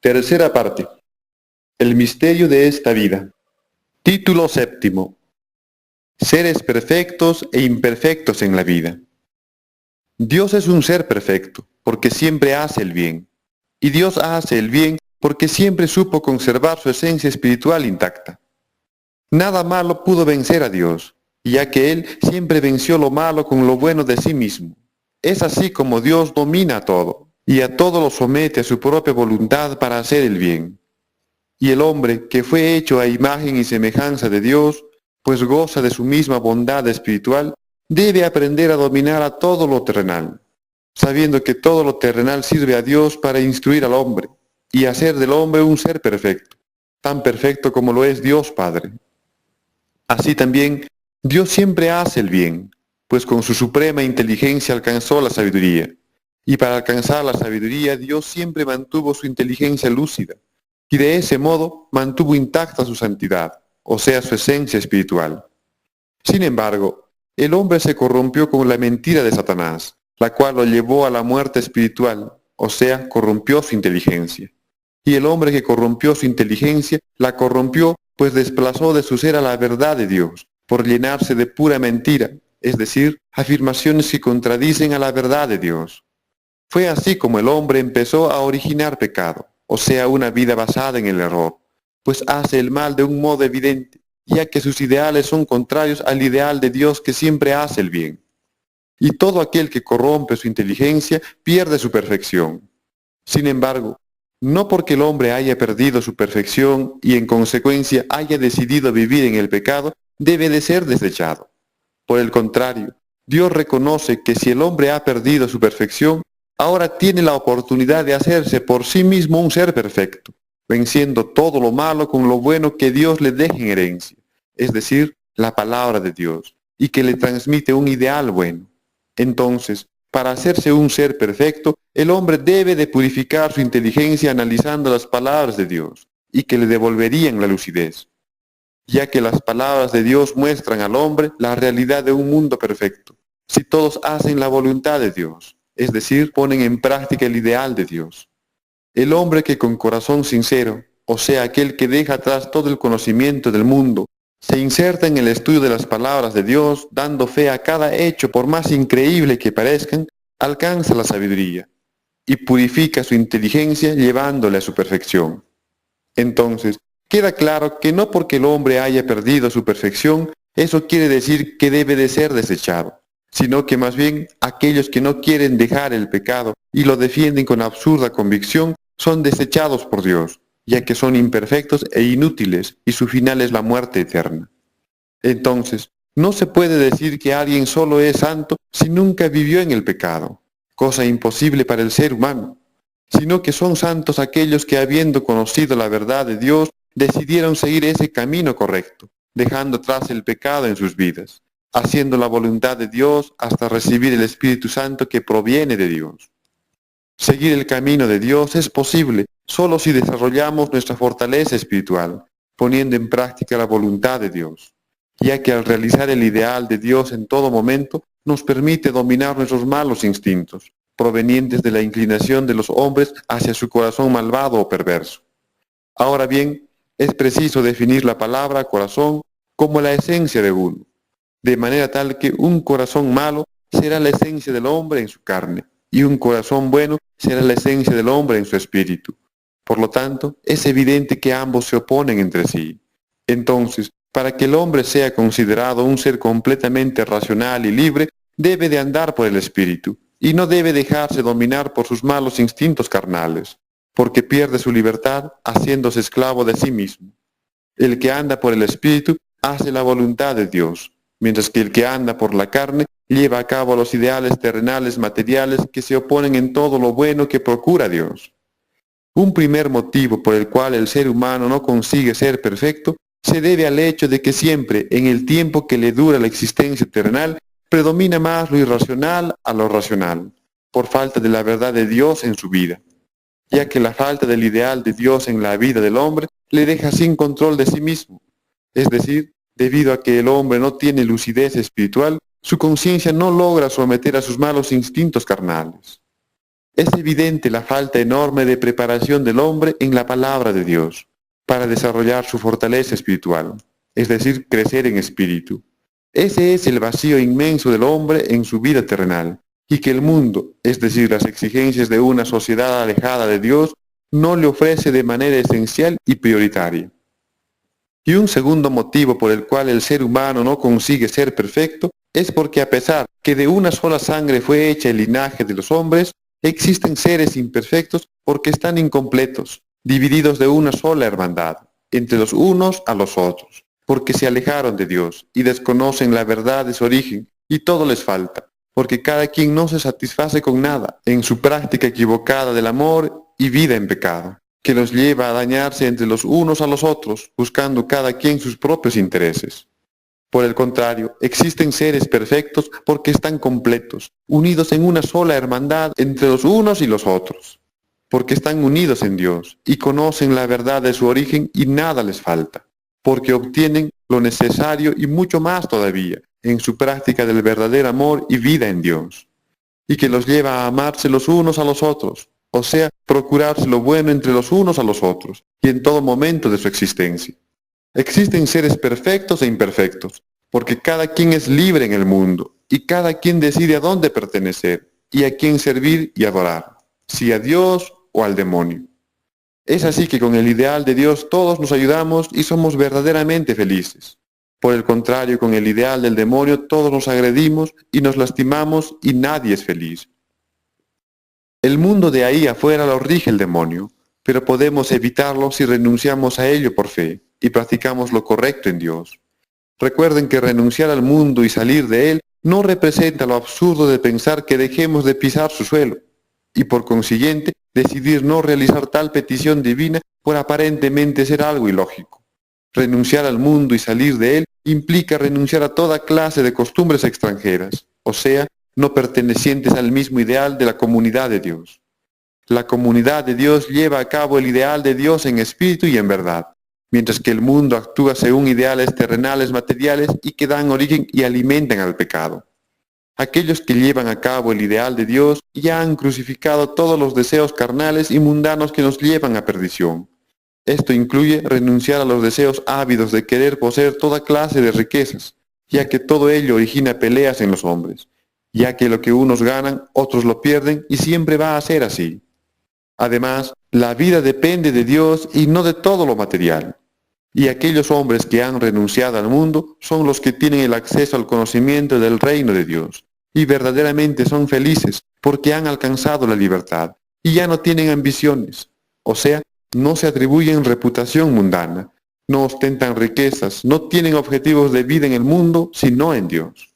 Tercera parte. El misterio de esta vida. Título séptimo. Seres perfectos e imperfectos en la vida. Dios es un ser perfecto, porque siempre hace el bien. Y Dios hace el bien porque siempre supo conservar su esencia espiritual intacta. Nada malo pudo vencer a Dios, ya que Él siempre venció lo malo con lo bueno de sí mismo. Es así como Dios domina a todo, y a todo lo somete a su propia voluntad para hacer el bien. Y el hombre, que fue hecho a imagen y semejanza de Dios, pues goza de su misma bondad espiritual, debe aprender a dominar a todo lo terrenal, sabiendo que todo lo terrenal sirve a Dios para instruir al hombre, y hacer del hombre un ser perfecto, tan perfecto como lo es Dios Padre. Así también, Dios siempre hace el bien, pues con su suprema inteligencia alcanzó la sabiduría, y para alcanzar la sabiduría Dios siempre mantuvo su inteligencia lúcida, y de ese modo mantuvo intacta su santidad, o sea, su esencia espiritual. Sin embargo, el hombre se corrompió con la mentira de Satanás, la cual lo llevó a la muerte espiritual, o sea, corrompió su inteligencia. Y el hombre que corrompió su inteligencia, la corrompió, pues desplazó de su ser a la verdad de Dios, por llenarse de pura mentira, es decir, afirmaciones que contradicen a la verdad de Dios. Fue así como el hombre empezó a originar pecado, o sea, una vida basada en el error, pues hace el mal de un modo evidente, ya que sus ideales son contrarios al ideal de Dios que siempre hace el bien. Y todo aquel que corrompe su inteligencia pierde su perfección. Sin embargo, no porque el hombre haya perdido su perfección y en consecuencia haya decidido vivir en el pecado, debe de ser desechado. Por el contrario, Dios reconoce que si el hombre ha perdido su perfección, ahora tiene la oportunidad de hacerse por sí mismo un ser perfecto, venciendo todo lo malo con lo bueno que Dios le deja en herencia, es decir, la palabra de Dios, y que le transmite un ideal bueno. Entonces, para hacerse un ser perfecto, el hombre debe de purificar su inteligencia analizando las palabras de Dios, y que le devolverían la lucidez, ya que las palabras de Dios muestran al hombre la realidad de un mundo perfecto, si todos hacen la voluntad de Dios, es decir, ponen en práctica el ideal de Dios. El hombre que con corazón sincero, o sea, aquel que deja atrás todo el conocimiento del mundo, se inserta en el estudio de las palabras de Dios, dando fe a cada hecho por más increíble que parezcan, alcanza la sabiduría y purifica su inteligencia llevándole a su perfección. Entonces, queda claro que no porque el hombre haya perdido su perfección, eso quiere decir que debe de ser desechado, sino que más bien aquellos que no quieren dejar el pecado y lo defienden con absurda convicción, son desechados por Dios, ya que son imperfectos e inútiles y su final es la muerte eterna. Entonces, no se puede decir que alguien solo es santo si nunca vivió en el pecado, cosa imposible para el ser humano, sino que son santos aquellos que habiendo conocido la verdad de Dios, decidieron seguir ese camino correcto, dejando atrás el pecado en sus vidas, haciendo la voluntad de Dios hasta recibir el Espíritu Santo que proviene de Dios. Seguir el camino de Dios es posible solo si desarrollamos nuestra fortaleza espiritual, poniendo en práctica la voluntad de Dios, ya que al realizar el ideal de Dios en todo momento, nos permite dominar nuestros malos instintos, provenientes de la inclinación de los hombres hacia su corazón malvado o perverso. Ahora bien, es preciso definir la palabra corazón como la esencia de uno, de manera tal que un corazón malo será la esencia del hombre en su carne, y un corazón bueno será la esencia del hombre en su espíritu. Por lo tanto, es evidente que ambos se oponen entre sí. Entonces, para que el hombre sea considerado un ser completamente racional y libre, debe de andar por el espíritu, y no debe dejarse dominar por sus malos instintos carnales, porque pierde su libertad haciéndose esclavo de sí mismo. El que anda por el espíritu hace la voluntad de Dios, mientras que el que anda por la carne lleva a cabo los ideales terrenales materiales que se oponen en todo lo bueno que procura Dios. Un primer motivo por el cual el ser humano no consigue ser perfecto se debe al hecho de que siempre, en el tiempo que le dura la existencia terrenal, predomina más lo irracional a lo racional, por falta de la verdad de Dios en su vida, ya que la falta del ideal de Dios en la vida del hombre le deja sin control de sí mismo. Es decir, debido a que el hombre no tiene lucidez espiritual, su conciencia no logra someter a sus malos instintos carnales. es evidente la falta enorme de preparación del hombre en la palabra de Dios para desarrollar su fortaleza espiritual, es decir, crecer en espíritu. Ese es el vacío inmenso del hombre en su vida terrenal, y que el mundo, es decir, las exigencias de una sociedad alejada de Dios, no le ofrece de manera esencial y prioritaria. Y un segundo motivo por el cual el ser humano no consigue ser perfecto es porque, a pesar que de una sola sangre fue hecha el linaje de los hombres, existen seres imperfectos porque están incompletos, divididos de una sola hermandad, entre los unos a los otros, porque se alejaron de Dios y desconocen la verdad de su origen, y todo les falta, porque cada quien no se satisface con nada en su práctica equivocada del amor y vida en pecado, que los lleva a dañarse entre los unos a los otros, buscando cada quien sus propios intereses. Por el contrario, existen seres perfectos porque están completos, unidos en una sola hermandad entre los unos y los otros, porque están unidos en Dios y conocen la verdad de su origen y nada les falta, porque obtienen lo necesario y mucho más todavía en su práctica del verdadero amor y vida en Dios, y que los lleva a amarse los unos a los otros, o sea, procurarse lo bueno entre los unos a los otros y en todo momento de su existencia. Existen seres perfectos e imperfectos, porque cada quien es libre en el mundo, y cada quien decide a dónde pertenecer, y a quién servir y adorar, si a Dios o al demonio. Es así que con el ideal de Dios todos nos ayudamos y somos verdaderamente felices. Por el contrario, con el ideal del demonio todos nos agredimos y nos lastimamos y nadie es feliz. El mundo de ahí afuera lo rige el demonio, pero podemos evitarlo si renunciamos a ello por fe y practicamos lo correcto en Dios. Recuerden que renunciar al mundo y salir de él no representa lo absurdo de pensar que dejemos de pisar su suelo, y por consiguiente decidir no realizar tal petición divina por aparentemente ser algo ilógico. Renunciar al mundo y salir de él implica renunciar a toda clase de costumbres extranjeras, o sea, no pertenecientes al mismo ideal de la comunidad de Dios. La comunidad de Dios lleva a cabo el ideal de Dios en espíritu y en verdad, mientras que el mundo actúa según ideales terrenales materiales y que dan origen y alimentan al pecado. Aquellos que llevan a cabo el ideal de Dios ya han crucificado todos los deseos carnales y mundanos que nos llevan a perdición. Esto incluye renunciar a los deseos ávidos de querer poseer toda clase de riquezas, ya que todo ello origina peleas en los hombres, ya que lo que unos ganan, otros lo pierden y siempre va a ser así. Además, la vida depende de Dios y no de todo lo material. Y aquellos hombres que han renunciado al mundo son los que tienen el acceso al conocimiento del reino de Dios, y verdaderamente son felices porque han alcanzado la libertad, y ya no tienen ambiciones, o sea, no se atribuyen reputación mundana, no ostentan riquezas, no tienen objetivos de vida en el mundo, sino en Dios.